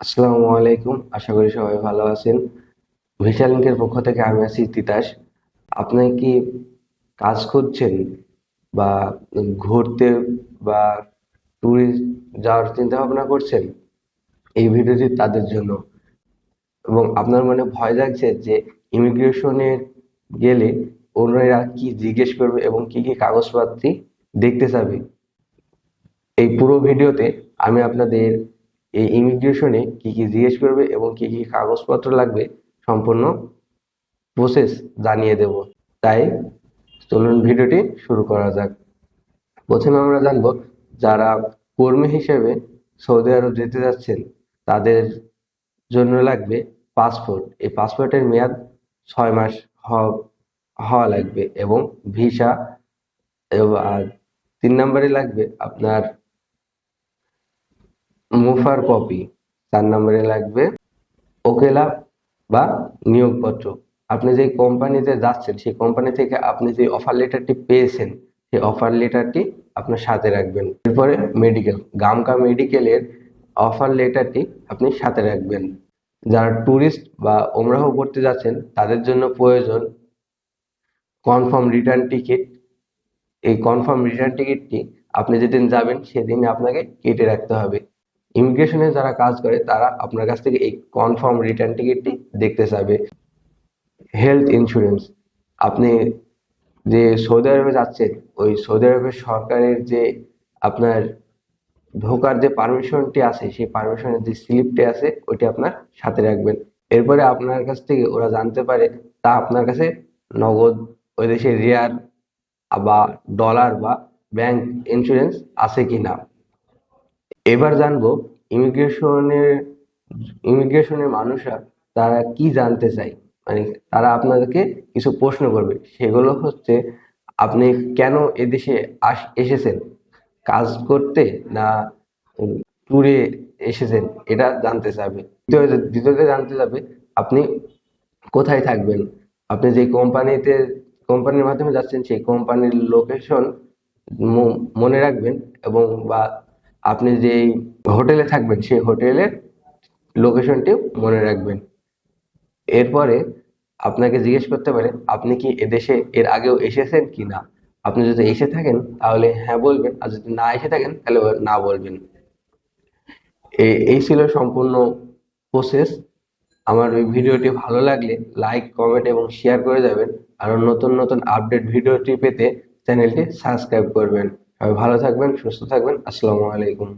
আসসালামু আলাইকুম, আশা করি সবাই ভালো আছেন। ভিসা লিঙ্কের পক্ষ থেকে আমি আছি তিতাস। আপনি কি কাজ খুঁজছেন বা ঘুরতে বা ট্যুরিস্ট যাওয়ার চিন্তা ভাবনা করছেন? এই ভিডিওটি তাদের জন্য। এবং আপনার মনে ভয় লাগছে যে ইমিগ্রেশনে গেলে অন্যরা কি জিজ্ঞেস করবে এবং কি কি কাগজপত্র দেখতে চাবে। এই পুরো ভিডিওতে আমি আপনাদের এই ইমিগ্রেশনে কি কি জিজ্ঞেস করবে এবং কি কি কাগজপত্র লাগবে সম্পূর্ণ প্রসেস জানিয়ে দেব। তাই চলুন ভিডিওটি শুরু করা যাক। প্রথমে আমরা জানবো যারা কর্মী হিসেবে সৌদি আরব যেতে যাচ্ছেন তাদের জন্য লাগবে পাসপোর্ট। এই পাসপোর্টের মেয়াদ 6 মাস হওয়া লাগবে এবং ভিসা। আর 3 নম্বরে লাগবে আপনার মুফার কপি। 4 নম্বরে লাগবে ওকেলা বা নিয়োগপত্র। আপনি যে কোম্পানিতে যাচ্ছেন সেই কোম্পানি থেকে আপনি যে অফার লেটারটি পেয়েছেন সেই অফার লেটারটি আপনার সাথে রাখবেন। এরপরে মেডিকেল, গামকা মেডিকেলের অফার লেটারটি আপনি সাথে রাখবেন। যারা ট্যুরিস্ট বা ওমরাহ করতে যাচ্ছেন তাদের জন্য প্রয়োজন কনফার্ম রিটার্ন টিকিট। এই কনফার্ম রিটার্ন টিকিটটি আপনি যেদিন যাবেন সেদিন আপনাকে কেটে রাখতে হবে। ইমিগ্রেশনে যারা কাজ করে তারা আপনার কাছ থেকে এই কনফার্ম রিটার্ন টিকিটটি দেখতে চাবে। হেলথ ইন্স্যুরেন্স, আপনি যে সৌদি আরবে যাচ্ছেন ওই সৌদি আরবের সরকারের যে আপনার ঢোকার যে পারমিশনটি আছে সেই পারমিশনের যে স্লিপটি আছে ওইটি আপনার সাথে রাখবেন। এরপরে আপনার কাছ থেকে ওরা জানতে পারে তা আপনার কাছে নগদ ওই দেশের রিয়াল বা ডলার বা ব্যাংক ইন্স্যুরেন্স আছে কিনা। এবার জানবো ইমিগ্রেশনের ইমিগ্রেশনের মানুষরা তারা কি জানতে চায়। মানে তারা আপনাদেরকে কিছু প্রশ্ন করবে, সেগুলো হচ্ছে আপনি কেন এদেশে এসেছেন, কাজ করতে না ট্যুরে এসেছেন, এটা জানতে চাবে। দ্বিতীয়তে জানতে চাবে আপনি কোথায় থাকবেন। আপনি যে কোম্পানির মাধ্যমে যাচ্ছেন সেই কোম্পানির লোকেশন মনে রাখবেন এবং বা আপনি যে হোটেলে থাকবেন সেই হোটেলের লোকেশনটিও মনে রাখবেন। এরপরে আপনাকে জিজ্ঞেস করতে পারে আপনি কি এদেশে এর আগেও এসেছেন কি না। আপনি যদি এসে থাকেন তাহলে হ্যাঁ বলবেন, আর যদি না এসে থাকেন তাহলে না বলবেন। এই ছিল সম্পূর্ণ প্রসেস। আমার ওই ভিডিওটি ভালো লাগলে লাইক, কমেন্ট এবং শেয়ার করে যাবেন। আরো নতুন নতুন আপডেট ভিডিওটি পেতে চ্যানেলটি সাবস্ক্রাইব করবেন। সবাই ভালো থাকবেন, সুস্থ থাকবেন। আসসালামু আলাইকুম।